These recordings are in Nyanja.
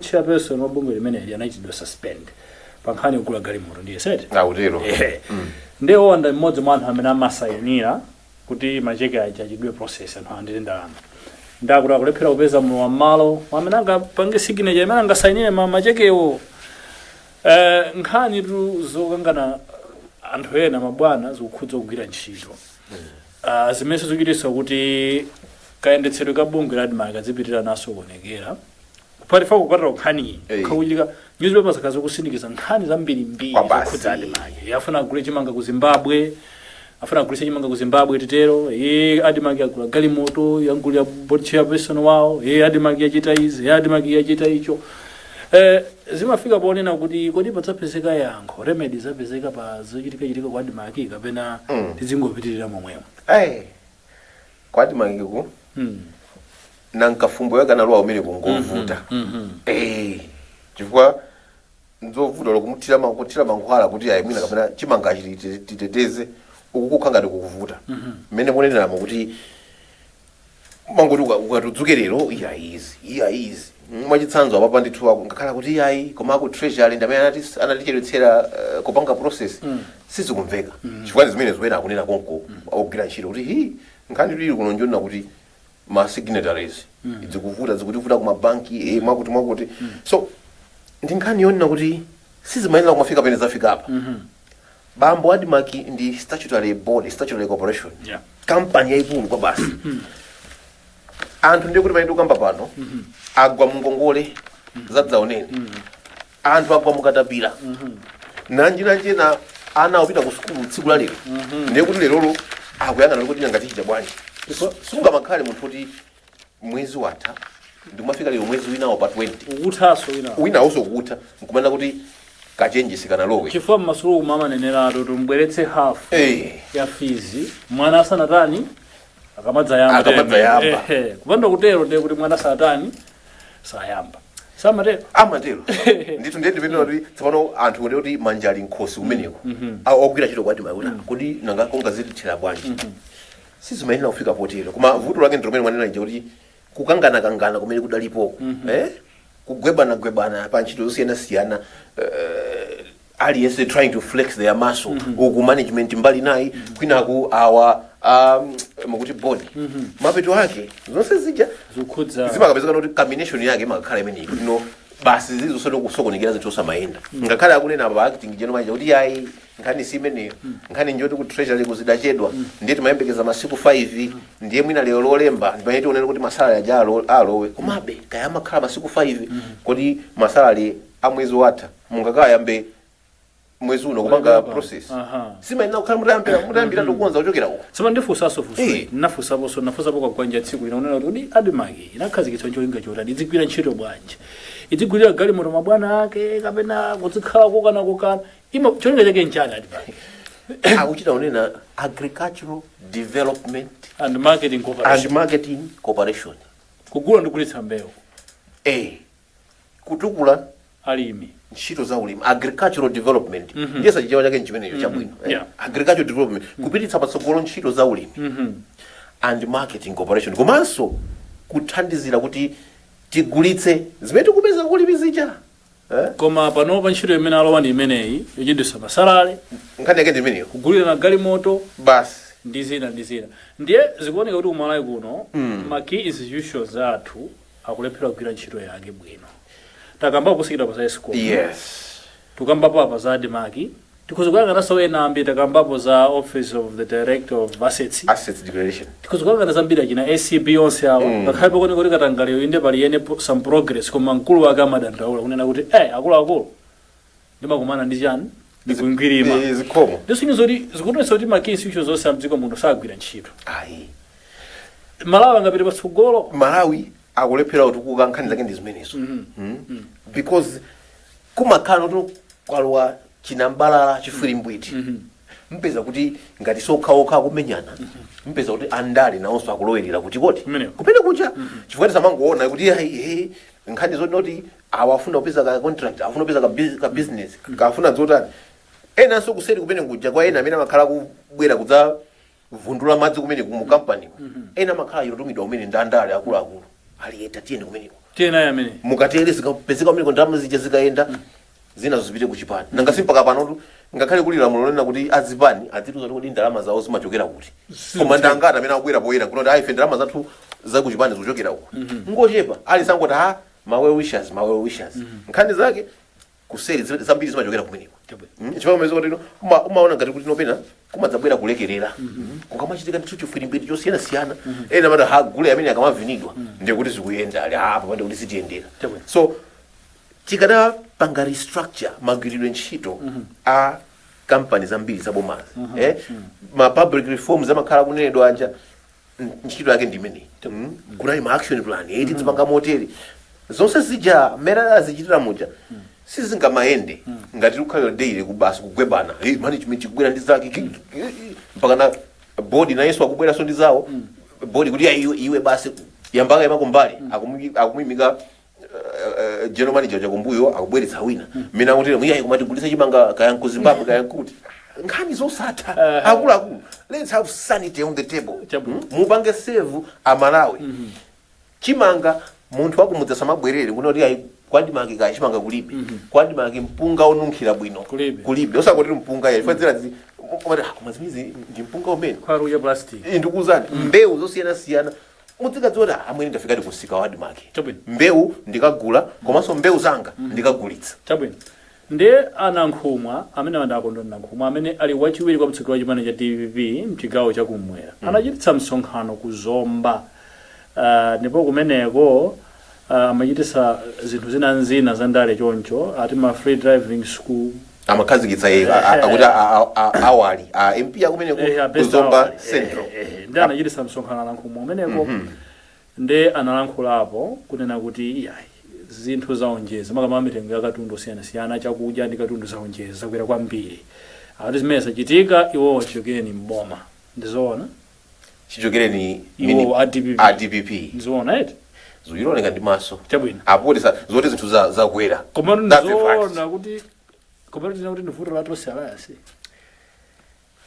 chairperson wa bungwe limene anachitidwa suspend pankhani yogula galimoto ndiye sete utero ndiye wanda mmodzi mwa anthu amene amasayinira kuti macheke aja achidwe process anthu andile ndalama ndakuti akulephera kupeza mulo wa malo amene angapange signature amene angasayinire machekewo. Nkhani tu zokangana anthu ena mabwana zikukhudza kugwira ntchito zimene zikuchititsa kuti kayendetsedwe ka bungwe la Admark kazipitira naso kuonekera kupatifa kukwatira nkhani kakuchitika newspaper zakazi kusindikiza nkhani zambirimbiri zokhudza Admark. Afuna agule chimanga ku Zimbabwe, afuna agulitse chimanga ku Zimbabwe titero Admark agula galimoto yangulira board chairperson wawo Admark yachita izi Admark yachita icho. Zimafika ponena kuti kodi padzapezeka yankho remedy zapezeka pa zochitika kwa Admark kapena tizingopitirira momwemo. Kwa Admark ku nankafumbo yakanalwa umene kungovuta chifukwa nzovuta lokumutira mankhwala kuti ayi mwina kapena chimanga titeteze ukukukhanga ndikuvuta mmene ponenamo kuti mangoti ukatuzuke lero iya izi mwachitsanzo apapa ndithu ngakhala kuti ayi koma ku treasury ndamene anatichedwetsera kupanga process sizikumveka chifukwa zimene zimene akunena konko akugwira ntchito kuti nkhani tili kuno njona kuti ma signatories zikuvuta zikutivuta ku mabanki mwakuti so ndi nkhani yonena kuti sizimayenera kumafika pene zafika apa. Bambo Admark ndi statutory body, statutory corporation, company yaikulu kwa basi anthu ndiye kuti mayenera kukamba pano agwa mungongole zadzaonene anthu agwa mukatapira nanjina ana opita ku sukulu tsiku la lero ndiye kuti lerolo akuyang'ana kuti nyanga tichita bwanji sungamakhale munthu kuti mwezi watha ndimafika lero mwezi winawo pa 20 ukuthaso winawo sokutha nkumana kuti kachenji sikanalowe chifukwa masuluku mama nenerato tumbweretse half ya fees mwana asanatani akamadza kupanda kutero ndiye kuti mwana sanatani sayamba amatero ndithu ndiye ndipendera kuti tsopano anthu ndiye kuti manjali nkhosi kumeneko akugwira ntchito kwa Admark kuti nanga kongazithira bwanji sizimayenera kufika potero koma vuto lake ndi lomwe mwanena kuti kukangana kumene kudalipoko kugwebana pa ntchito zosiyana aliyense trying to flex their muscle ku management mbali nayi kwinaku awa makuti body mapeto ake zonse zija zikhudza zimakapezeka kuti combination yake makakhala imeneyi no basi zizosona kusokonekera zinthu osamayenda ngakhale akunena apa acting general manager kuti ayi nkhani si imeneyo nkhani njoti ku treasury kuzidachedwa ndiye timayembekeza masiku 5 ndiye mwina lero lolemba ndiye tionera kuti masalary aja alowe komabe kaya amakhala masiku 5 kuti masalary a mwezi watha mungakayambe mwezi uno kupanga process simayenera kukhala mutayambira tokukonza kuchokera uko sima ndifunsaso nafunsapo Kwagwanji tsiku linaonera kuti Admark inakhazikitsa cholinga choti idzigwira ntchito bwanji idzigwirira galimoto mabwana ake kapena kuzikhala kokana cholinga chake nchani Admark akuchita unena agricultural development and marketing corporation kugula ndikulitsa mbewu kutukula alimi ntchito za ulimi agricultural development ndiye sachichewa chake nchimenecho chabwino agricultural development kupititsa patsogolo ntchito za ulimi and marketing corporation komanso kuthandizira kuti tigulitse zimene tikupeza kulimi zija koma panopa ntchito imene alowa ndi imeneyi yochedwetsa masalale nkhani yake ndi imeneyo kugulira na galimoto basi ndi zina ndiye zikuoneka kuti kumalawi kuno ma key institutions athu akulephera kugwira ntchito yake bwino takamba kusikira pa school tukambapo apa za Admark tikuzokanga naso ena ambi takambapo za office of the director of assets declaration tikuzokanga na zambira china ACB onse awo ngakhale pokoni kuti katangaliyo inde pali yene some progress koma mkulu wake amadandaula kunena kuti akulu ndimakumana ndi chani ndikuingwirima zikomo ndisinyo zoti zikutonesa kuti ma key institutions zonse amdziko muno sagwira ntchito Malawi angapita patsogolo Malawi akulephera kuti kukankhani zake ndi zimenezo because kumakhala kuti kwalwa chinambalala chifirimbwiti mpeza kuti ngati sokhaokha kumenyana mpeza kuti andale nawonso akulowerera kuti kupene kucha chifukwa tisamangoona kuti nkhani zoti awafuna kupeza ka contract afuna kupeza ka business kafuna zotani enanso kuseri kumene kuja kwa ena amene amakhala kubwera kudza vundula madzi kumene mu company ena amakhala yotumidwa kumene ndandale akuluakulu aliyeta tiyeni kumeneko tena yamene mukatere zikapezeka kumene ndalama zija zikaenda zina zipite ku chipani nanga simpaka pano ngakhale kuli lamulo lonena kuti azipani azituza kuti ndalama zawo zimachokera kuti koma ndangata amene akubwera poyera kuti ife ndalama zathu za ku chipani zikuchokera uko ngochepa ali sangoti ma well wishers nkhani zake kuseri zambiri zimachokera kumeneko chifukwa mwezo kuti umaona ngati kuti nopena kumadzabwera kulekerera kukamachitika ndi chifwirimbiri chosiyana ena mata gule amene akamavinidwa ndiye kuti zikuyenda ali apa pande kuti sitiyendera so tikadapanga restructure magwiridwe ntchito a companies zambiri zabomazi ma public reforms amakhala kunenedwa anja ntchito yake ndi imeneyi kunali ma action plan eti zipanga moteri zonse zija mera azichitira muja sizingamayende ngati ukhalira daily kubasa kugwebana management kubwera ndi zake mpaka na board na Yesu akubwera so ndi zawo board kuti iwe basi yambaka yamakumbali akumimika general manager chakumbuyo akubweretsa wina mina kuti muyayi kumatigulisa chimanga kaya ku Zimbabwe kaya kuti nkhani zosatha akulu let's have sanity on the table mupange save amalawi chimanga munthu wakumudza samabwerere kunoti ayi kwandimanga kaya chimanga kulibe kwandimanga mpunga onunkhira bwino kulibe osakoti mpunga ya ifadzera kumazimizi ndi mpunga umene kwaru ya plastic ndikuzani mbewu zosiyana mudzikadzora amwene ndafikati kusika wadi make mbewu ndikagula komanso mbewu zanga ndikagulitsa chabwino ndiye anankhumwa amene andakondwa nankhumwa amene ali wachiwiri kwa mtsogoleri wa chipani cha DPP mchigawo chakumwera anachititsa msonkhano kuzomba ndipo kumeneko amachitisa zinthu zina za ndale choncho ati ma free driving school amakhazikitsa akuti awali MP akumene kuzomba central ndi anachitisa msonkhano anankhumwa umeneko ndi analankhulapo kunena kuti iyayi zinthu zaonjeza makama mitengo ya katundu siyana chakudya ndi katundu zaonjeza zakwera kwambiri ati zimene zachitika iwo wachokeni mboma ndizoona chichokereni iwo ADPP ndizoona eti zuyiloneka ndi maso chabwino apotesa zoti zinthu zakwera koma ndizoona kuti koma tina kuti ndivuto la Tonse Alliance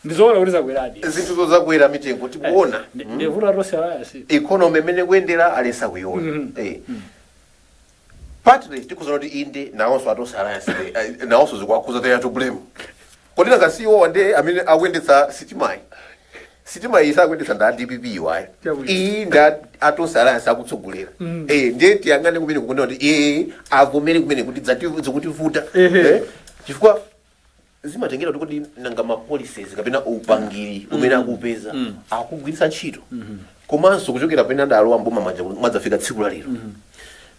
ndizoona kuti zakweradi zinthu zakwera mitengo tikuona ndivuto la Tonse Alliance economy imene kuyendera alesa kuiona partly tikuzoona kuti inde nawonso Tonse Alliance nawonso zikwakuza teya to blame kodi nakasiwo wande amene akuyendetsa sitima iyi sakwendetsa nda DPP wayi iyi nda Tonse Alliance akutsogolera ndiye tiyangane kumene kukunena kuti avomere kumene kuti zikutivuta chifukwa zimatengera kuti nanga ma policies kapena upangiri umene akupeza akugwiritsa ntchito komanso kuchokera pena ndalowa mboma manja mwadzafika tsiku la lero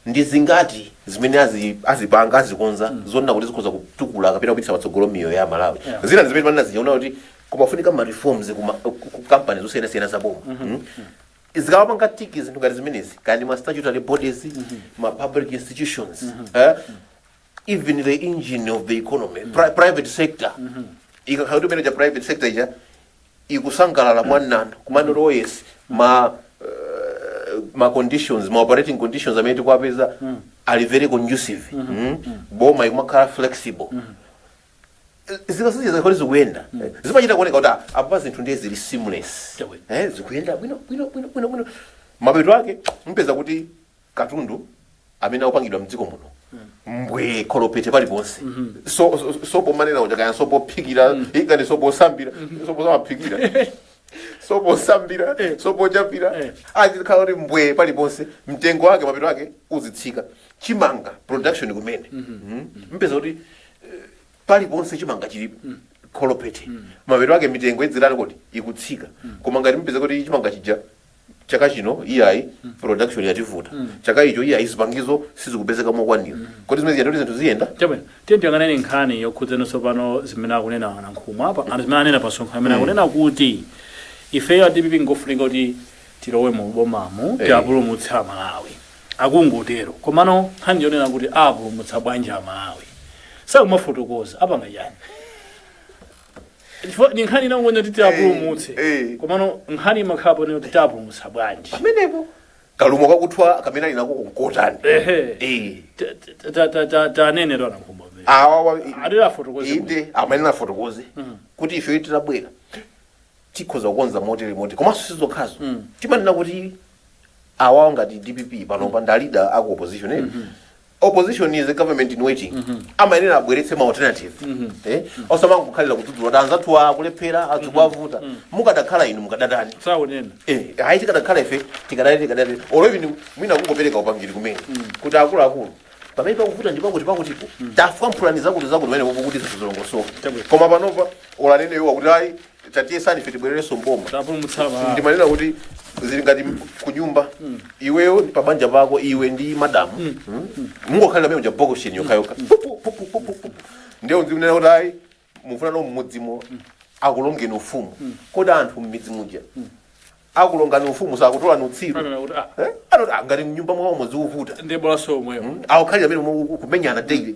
ndi zingati zimene azipanga azikonza zonna kuti zikhoza kutukula kapena kupitisa patsogolo miyo ya Malawi zina zimene manena zijaona kuti kumafunika ma reforms ku companies zosiyana za boma zikawapanga tiki zinthu ngati zimenezi kandi ma statutory bodies ma public institutions even the engine of the economy private sector ikakhala kuti private sector ija ikusangalala mwanano kumanero yes ma conditions ma operating conditions amene tikuwapeza ali very conducive boma ikumakhala flexible zikasije zakho zikuyenda zimachita kuoneka kuti apa zinthu ndiye zili seamless zikuyenda bwino mapeto ake mpeza kuti katundu amene akupangidwa mdziko muno mbwe kolopete paliponse sopo manena kuti kaya sopo phikira ikani sopo sambira sopo samaphikira sopo sambira sopo chapira azikhala kuti mbwe paliponse mtengo wake mapeto ake uzitsika chimanga production kumene mpeza kuti paliponse chimanga chili kolopete mapeto ake mitengo idzirani kuti ikutsika koma ngati mpeza kuti chimanga chija chaka chino iyayi production yativuta chaka icho iyayi zipangizo sizikupezeka mokwanira kodi zimene ziyenda kuti zinthu ziyenda chabwino tiye tiyang'aneni nkhani yokhudzenso pano zimene akunena anankhumwa apa anthu zimene anena pasonkhano amene akunena kuti ifeyo ADPP ngofunika kuti tilowe mu bomamo tiapulumutse Amalawi akungotero komano nkhani yonena kuti apulumutsa bwanji Amalawi sakumafotokoza apanga chani ni nkhani inangonya kuti tiapulumutse komano nkhani makhapo ne kuti tiapulumutsa bwanji pamenepo kalumo kakuthwa kamene inako konkotani tanene lwana nkhumba awa adira fotokoze inde amanena fotokoze kuti ife titabwera tikhoza kukonza motere komanso sizokhazo timanena kuti awawo ngati DPP panopa ndi leader aku opposition opposition is a government in waiting amayenera abweretse ma alternative osamangokhalira kudzudzula kuti anzathu akulephera azikuwavuta mukadakhala inu mukadadani saunena hayi tikadakhala ife tikadali olwevi mwina kungopereka upangiri kumene kuti akuluakulu pamene pakuvuta ndipango tipakutipo tafuka mphulani zakuti mene pokuti zilongosoka koma panopa olaneneyo wakuti ayi tatiyesani ife tibwerereso mboma ndimanena kuti zili ngati kunyumba iweyo pabanja pako iwe ndi madamu mungokhalira pamene bokosheni yokhayoka ndiyo ndikunena kuti ayi mufuna no mmudzimo akulongeni ufumu kodi anthu mmidzi muja akulongani ufumu sakutolani utsiru anoti ngati mnyumba mwawo mwaziuvuta akukhalira pamene kumenyana daily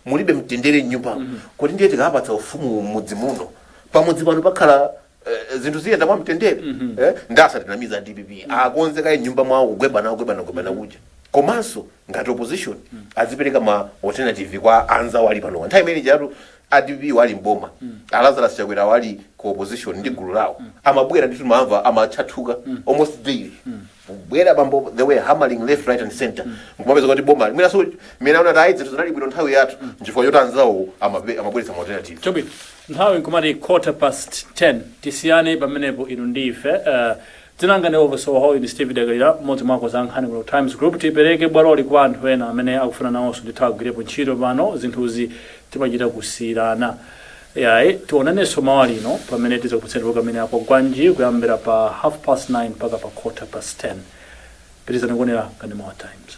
mulibe mtendere mnyumba kodi ndiye tikapatsa ufumu mmudzi muno pamudzi pano pakhala zinthu ziyenda mwa mtendere ndasatinamiza DPP akonzeka nyumba mwawo kugwebana kuja komanso ngati opposition azipereka ma alternative kwa anza wali pano nthawi imene jatu DPP wali mboma Lazarus Chakwera wali ku opposition ndi gulu lawo amabwera ndithu mamva amachathuka almost daily bwera bambo the way hammering left right and center nkumapeza kuti boma mwina so mena una right zinthu zinali bwino nthawi yathu chifukwa choti anzawo amabweretsa ma alternative chobi nthawi nkumati 10:15 tisiyane pamenepo inu ndife tinangane overso how in Steve Degaira moti mwako za nkhani ku Times Group tipereke bwaroli kwa anthu ena amene akufuna nawonso ndithagwirepo ntchito pano zinthuzi timachita kusiyirana yayi tionanenso mawa lino pamene tizakupatsani pamene Kwagwanji kuyambira pa 9:30 mpaka pa 10:15 pitizani kuonera kani mawa Times.